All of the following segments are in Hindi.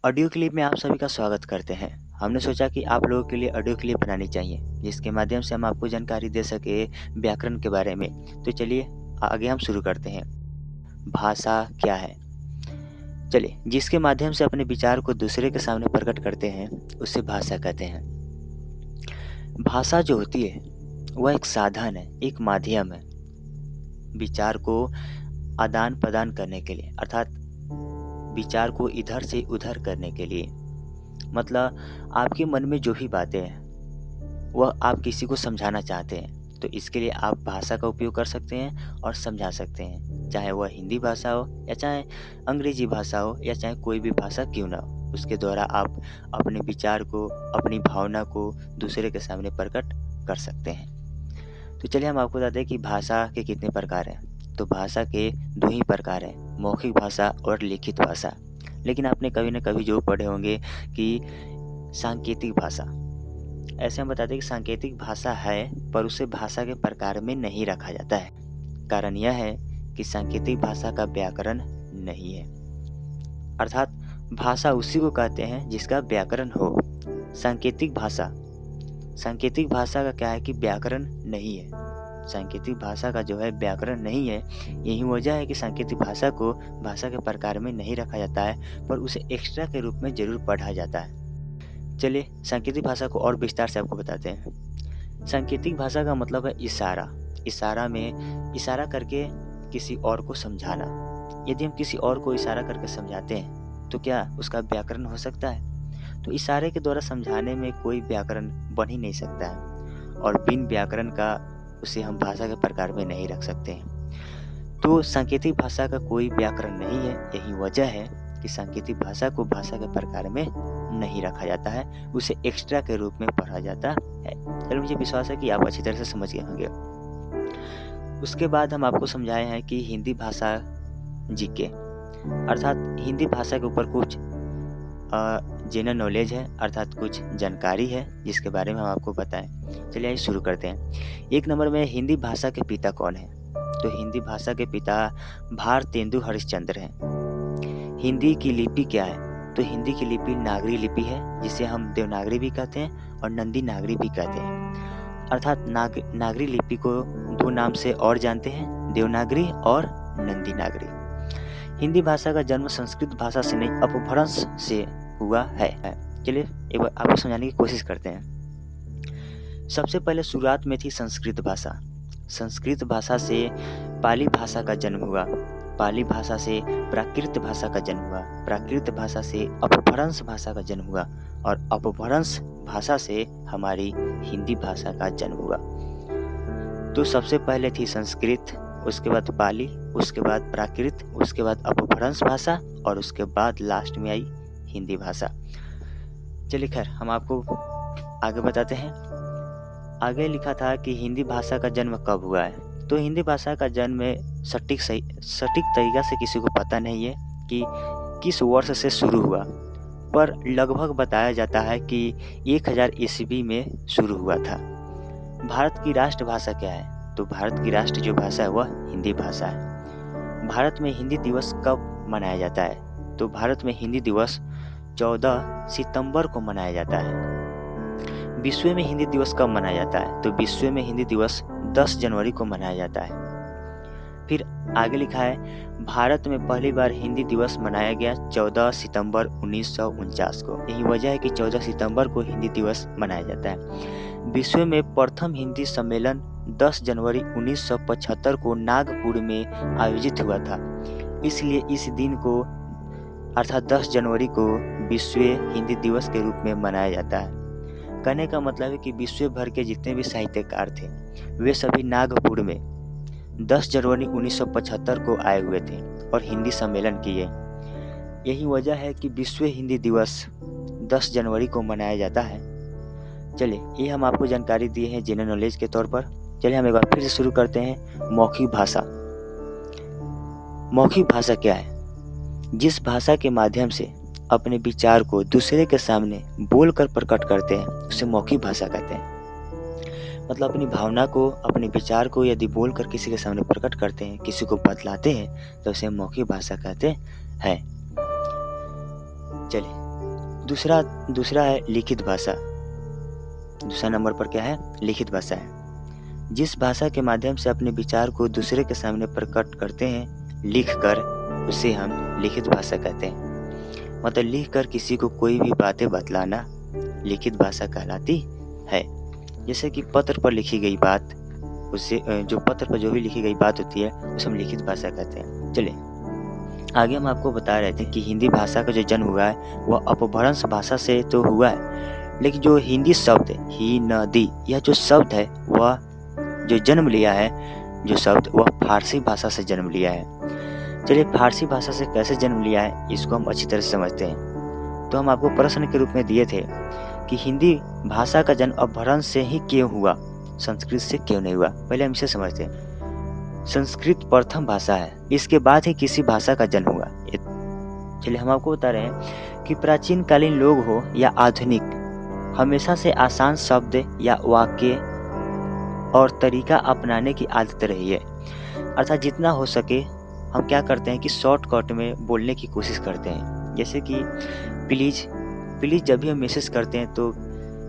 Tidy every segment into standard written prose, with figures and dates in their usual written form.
ऑडियो क्लिप में आप सभी का स्वागत करते हैं। हमने सोचा कि आप लोगों के लिए ऑडियो क्लिप बनानी चाहिए, जिसके माध्यम से हम आपको जानकारी दे सके व्याकरण के बारे में। तो चलिए आगे हम शुरू करते हैं। भाषा क्या है? चलिए, जिसके माध्यम से अपने विचार को दूसरे के सामने प्रकट करते हैं, उसे भाषा कहते हैं। भाषा जो होती है, वह एक साधन है, एक माध्यम है विचार को आदान प्रदान करने के लिए, अर्थात विचार को इधर से उधर करने के लिए। मतलब आपके मन में जो भी बातें हैं वह आप किसी को समझाना चाहते हैं, तो इसके लिए आप भाषा का उपयोग कर सकते हैं और समझा सकते हैं। चाहे वह हिंदी भाषा हो या चाहे अंग्रेजी भाषा हो या चाहे कोई भी भाषा क्यों ना हो, उसके द्वारा आप अपने विचार को, अपनी भावना को दूसरे के सामने प्रकट कर सकते हैं। तो चलिए हम आपको बताते हैं कि भाषा के कितने प्रकार हैं। तो भाषा के दो ही प्रकार हैं, मौखिक भाषा और लिखित भाषा। लेकिन आपने कभी न कभी जो पढ़े होंगे कि सांकेतिक भाषा। ऐसे हम बताते हैं कि सांकेतिक भाषा है, पर उसे भाषा के प्रकार में नहीं रखा जाता है। कारण यह है कि सांकेतिक भाषा का व्याकरण नहीं है, अर्थात भाषा उसी को कहते हैं जिसका व्याकरण हो। सांकेतिक भाषा का क्या है कि व्याकरण नहीं है। सांकेतिक भाषा का जो है व्याकरण नहीं है। यही वजह है कि सांकेतिक भाषा को भाषा के प्रकार में नहीं रखा जाता है, पर उसे एक्स्ट्रा के रूप में जरूर पढ़ा जाता है। चलिए सांकेतिक भाषा को और विस्तार से आपको बताते हैं। सांकेतिक भाषा का मतलब है इशारा। इशारा में इशारा करके किसी और को समझाना। यदि हम किसी और को इशारा करके समझाते हैं तो क्या उसका व्याकरण हो सकता है? तो इशारे के द्वारा समझाने में कोई व्याकरण बन ही नहीं सकता है, और बिन व्याकरण का उसे हम भाषा के प्रकार में नहीं रख सकते हैं। तो सांकेतिक भाषा का कोई व्याकरण नहीं है। यही वजह है कि सांकेतिक भाषा को भाषा के प्रकार में नहीं रखा जाता है, उसे एक्स्ट्रा के रूप में पढ़ा जाता है। चलो, मुझे विश्वास है कि आप अच्छी तरह से समझ गए होंगे। उसके बाद हम आपको समझाए हैं कि हिंदी भाषा जीके, अर्थात हिंदी भाषा के ऊपर कुछ जनरल नॉलेज है, अर्थात कुछ जानकारी है जिसके बारे में हम आपको बताएं। चलिए आइए शुरू करते हैं। एक नंबर में हिंदी भाषा के पिता कौन है? तो हिंदी भाषा के पिता भारतेंदु हरिश्चंद्र हैं। हिंदी की लिपि क्या है? तो हिंदी की लिपि नागरी लिपि है, जिसे हम देवनागरी भी कहते हैं और नंदी नागरी भी कहते हैं। अर्थात नागरी लिपि को दो नाम से और जानते हैं, देवनागरी और नंदी नागरी। हिंदी भाषा का जन्म संस्कृत भाषा से नहीं, अपभ्रंश से हुआ है। चलिए एक बार आपको समझाने की कोशिश करते हैं। सबसे पहले शुरुआत में थी संस्कृत भाषा। संस्कृत भाषा से पाली भाषा का जन्म हुआ। पाली भाषा से प्राकृत भाषा का जन्म हुआ। प्राकृत भाषा से अपभ्रंश भाषा का जन्म हुआ और अपभ्रंश भाषा से हमारी हिंदी भाषा का जन्म हुआ। तो सबसे पहले थी संस्कृत, उसके बाद पाली, उसके बाद प्राकृत, उसके बाद अपभ्रंश भाषा और उसके बाद लास्ट में आई हिंदी भाषा। चलिए खैर हम आपको आगे बताते हैं। आगे लिखा था कि हिंदी भाषा का जन्म कब हुआ है। तो हिंदी भाषा का जन्म सटीक तरीका से किसी को पता नहीं है कि किस वर्ष से शुरू हुआ, पर लगभग बताया जाता है कि 1000 ईस्वी में शुरू हुआ था। भारत की राष्ट्रभाषा क्या है? तो भारत की राष्ट्र जो भाषा है वह हिंदी भाषा है। भारत में हिंदी दिवस कब मनाया जाता है? तो भारत में हिंदी दिवस 14 सितंबर को मनाया जाता है। विश्व में हिंदी दिवस कब मनाया जाता है? तो विश्व में हिंदी दिवस 10 जनवरी को मनाया जाता है। फिर आगे लिखा है भारत में पहली बार हिंदी दिवस मनाया गया 14 सितंबर 1949 को। यही वजह है कि 14 सितंबर को हिंदी दिवस मनाया जाता है। विश्व में प्रथम हिंदी सम्मेलन 10 जनवरी 1975 को नागपुर में आयोजित हुआ था। इसलिए इस दिन को अर्थात 10 जनवरी को विश्व हिंदी दिवस के रूप में मनाया जाता है। कहने का मतलब है कि विश्व भर के जितने भी साहित्यकार थे वे सभी नागपुर में 10 जनवरी 1975 को आए हुए थे और हिंदी सम्मेलन किए। यही वजह है कि विश्व हिंदी दिवस 10 जनवरी को मनाया जाता है। चलिए ये हम आपको जानकारी दिए हैं जनरल नॉलेज के तौर पर। चलिए हम एक बार फिर से शुरू करते हैं। मौखिक भाषा। मौखिक भाषा क्या है? जिस भाषा के माध्यम से अपने विचार को दूसरे के सामने बोलकर प्रकट करते हैं उसे मौखिक भाषा कहते हैं। मतलब अपनी भावना को, अपने विचार को यदि बोलकर किसी के सामने प्रकट करते हैं, किसी को बतलाते हैं, तो उसे मौखिक भाषा कहते हैं। चलिए दूसरा दूसरा है लिखित भाषा। दूसरा नंबर पर क्या है? लिखित भाषा है। जिस भाषा के माध्यम से अपने विचार को दूसरे के सामने प्रकट करते हैं लिख कर, उसे हम लिखित भाषा कहते हैं। मतलब लिख कर किसी को कोई भी बातें बतलाना लिखित भाषा कहलाती है। जैसे कि पत्र पर लिखी गई बात, उससे जो पत्र पर जो भी लिखी गई बात होती है उसे हम लिखित भाषा कहते हैं। चलिए आगे हम आपको बता रहे थे कि हिंदी भाषा का जो जन्म हुआ है वह अपभ्रंश भाषा से तो हुआ है, लेकिन जो हिंदी शब्द ही न दी, यह जो शब्द है वह जो जन्म लिया है, जो शब्द वह फारसी भाषा से जन्म लिया है। चलिए फारसी भाषा से कैसे जन्म लिया है इसको हम अच्छी तरह से समझते हैं। तो हम आपको प्रश्न के रूप में दिए थे कि हिंदी भाषा का जन्म अपभ्रंश से ही क्यों हुआ, संस्कृत से क्यों नहीं हुआ। पहले हम इसे समझते हैं। संस्कृत प्रथम भाषा है, इसके बाद ही किसी भाषा का जन्म हुआ। चलिए हम आपको बता रहे हैं कि प्राचीन कालीन लोग हो या आधुनिक, हमेशा से आसान शब्द या वाक्य और तरीका अपनाने की आदत रही है। अर्थात जितना हो सके हम क्या करते हैं कि शॉर्टकट में बोलने की कोशिश करते हैं। जैसे कि प्लीज जब भी हम मैसेज करते हैं तो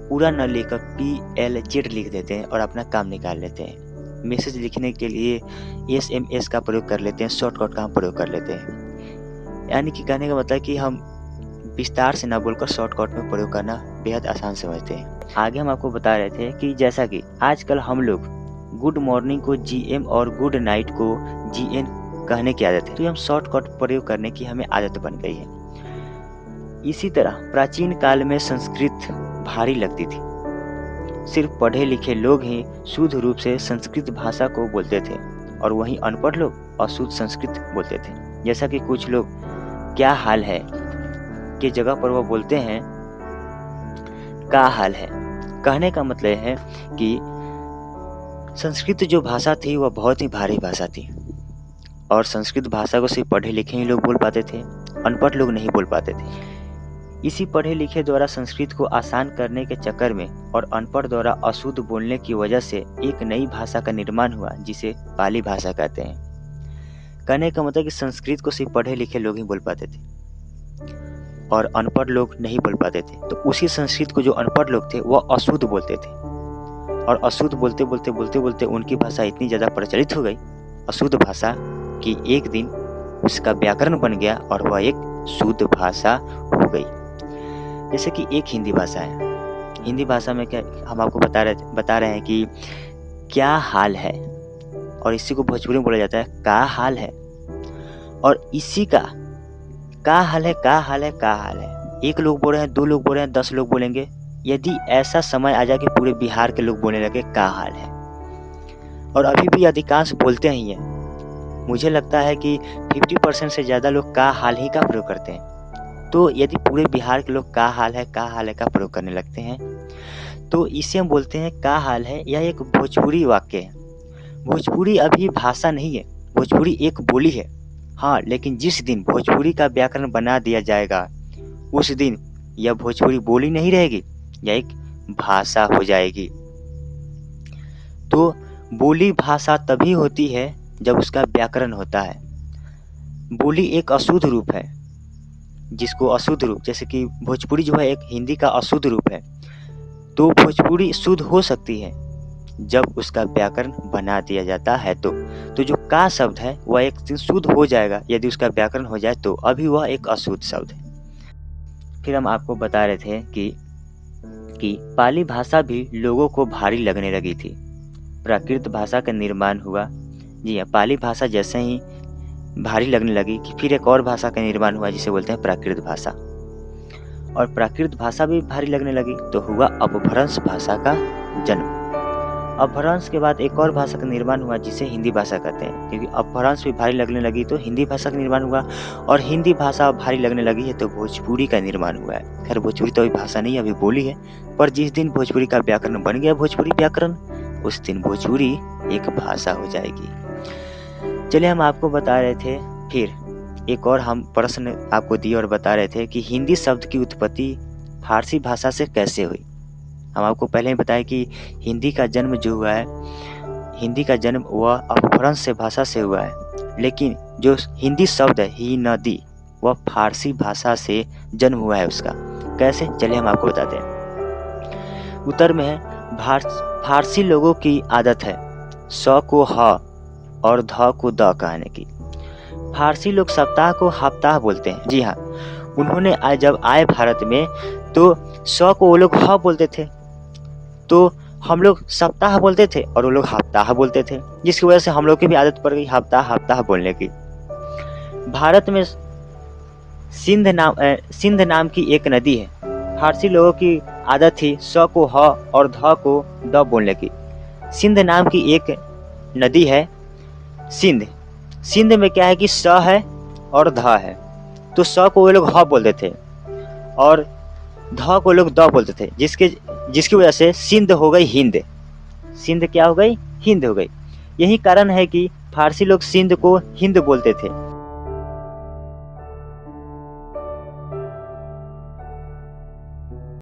पूरा न लेकर PLZ लिख देते हैं और अपना काम निकाल लेते हैं। मैसेज लिखने के लिए SMS का प्रयोग कर लेते हैं, शॉर्टकट का हम प्रयोग कर लेते हैं। यानी कि कहने का मतलब कि हम विस्तार से ना बोलकर शॉर्टकट में प्रयोग करना बेहद आसान समझते हैं। आगे हम आपको बता रहे थे कि जैसा कि आजकल हम लोग गुड मॉर्निंग को GM और गुड नाइट को GN कहने की आदत है, तो हम शॉर्टकट प्रयोग करने की हमें आदत बन गई है। इसी तरह प्राचीन काल में संस्कृत भारी लगती थी। सिर्फ पढ़े लिखे लोग ही शुद्ध रूप से संस्कृत भाषा को बोलते थे और वहीं अनपढ़ लोग अशुद्ध संस्कृत बोलते थे। जैसा कि कुछ लोग क्या हाल है की जगह पर वो बोलते हैं का हाल है। कहने का मतलब है कि संस्कृत जो भाषा थी वह बहुत ही भारी भाषा थी और संस्कृत भाषा को सिर्फ पढ़े लिखे ही लोग बोल पाते थे, अनपढ़ लोग नहीं बोल पाते थे। इसी पढ़े लिखे द्वारा संस्कृत को आसान करने के चक्कर में और अनपढ़ द्वारा अशुद्ध बोलने की वजह से एक नई भाषा का निर्माण हुआ जिसे पाली भाषा कहते हैं। कहने का मतलब कि संस्कृत को सिर्फ पढ़े लिखे लोग ही बोल पाते थे और अनपढ़ लोग नहीं बोल पाते थे। तो उसी संस्कृत को जो अनपढ़ लोग थे वह अशुद्ध बोलते थे और अशुद्ध बोलते बोलते उनकी भाषा इतनी ज़्यादा प्रचलित हो गई, अशुद्ध भाषा, कि एक दिन उसका व्याकरण बन गया और वह एक शुद्ध भाषा हो गई। जैसे कि एक हिंदी भाषा है, हिंदी भाषा में क्या हम आपको बता रहे हैं कि क्या हाल है, और इसी को भोजपुरी में बोला जाता है का हाल है। और इसी का हाल है, का हाल है, का हाल है, एक लोग बोल रहे हैं, 2 लोग बोल रहे हैं, 10 लोग बोलेंगे। यदि ऐसा समय आ जाए कि पूरे बिहार के लोग बोलने लगे का हाल है, और अभी भी अधिकांश बोलते ही हैं। मुझे लगता है कि 50% से ज़्यादा लोग का हाल ही का प्रयोग करते हैं। तो यदि पूरे बिहार के लोग का हाल है का प्रयोग करने लगते हैं तो इसे हम बोलते हैं का हाल है। यह एक भोजपुरी वाक्य है। भोजपुरी अभी भाषा नहीं है, भोजपुरी एक बोली है। हाँ, लेकिन जिस दिन भोजपुरी का व्याकरण बना दिया जाएगा उस दिन यह भोजपुरी बोली नहीं रहेगी, यह एक भाषा हो जाएगी। तो बोली भाषा तभी होती है जब उसका व्याकरण होता है। बोली एक अशुद्ध रूप है, जिसको अशुद्ध रूप, जैसे कि भोजपुरी जो है एक हिंदी का अशुद्ध रूप है। तो भोजपुरी शुद्ध हो सकती है जब उसका व्याकरण बना दिया जाता है। तो जो का शब्द है वह एक दिन शुद्ध हो जाएगा यदि उसका व्याकरण हो जाए, तो अभी वह एक अशुद्ध शब्द है। फिर हम आपको बता रहे थे कि पाली भाषा भी लोगों को भारी लगने लगी थी। प्राकृत भाषा का निर्माण हुआ। जी हाँ, पाली भाषा जैसे ही भारी लगने लगी कि फिर एक और भाषा का निर्माण हुआ जिसे बोलते हैं प्राकृत भाषा, और प्राकृत भाषा भी भारी लगने लगी तो हुआ अपभ्रंश भाषा का जन्म। अपभ्रंश के बाद एक और भाषा का निर्माण हुआ जिसे हिंदी भाषा कहते हैं, क्योंकि अपभ्रंश भी भारी लगने लगी तो हिंदी भाषा का निर्माण हुआ, और हिंदी भाषा भारी लगने लगी है तो भोजपुरी का निर्माण हुआ है। खैर भोजपुरी तो अभी भाषा नहीं है, अभी बोली है, पर जिस दिन भोजपुरी का व्याकरण बन गया भोजपुरी व्याकरण, उस दिन भोजपुरी एक भाषा हो जाएगी। चलिए हम आपको बता रहे थे, फिर एक और हम प्रश्न आपको दिए और बता रहे थे कि हिंदी शब्द की उत्पत्ति फारसी भाषा से कैसे हुई। हम आपको पहले ही बताया कि हिंदी का जन्म जो हुआ है, हिंदी का जन्म वह अपभ्रंश से भाषा से हुआ है, लेकिन जो हिंदी शब्द है ही न दी वह फारसी भाषा से जन्म हुआ है उसका। कैसे, चलिए हम आपको बताते हैं। उत्तर में है फारसी लोगों की आदत है स को ह और ध को द कहने की। फारसी लोग सप्ताह को हफ्ताह बोलते हैं। जी हाँ, उन्होंने जब आए भारत में तो स को वो लोग ह बोलते थे, तो हम लोग सप्ताह बोलते थे और वो लोग हफ्ताह बोलते थे, जिसकी वजह से हम लोग की भी आदत पड़ गई हफ्ताह हफ्ताह बोलने की। भारत में सिंध नाम की एक नदी है। फारसी लोगों की आदत थी स को ह और ध को द बोलने की। सिंध नाम की एक नदी है सिंध। सिंध में क्या है कि स है और ध है, तो स को वो लोग ह बोलते थे और ध को लोग द बोलते थे, जिसकी वजह से सिंध हो गई हिंद। सिंध क्या हो गई, हिंद हो गई। यही कारण है कि फारसी लोग सिंध को हिंद बोलते थे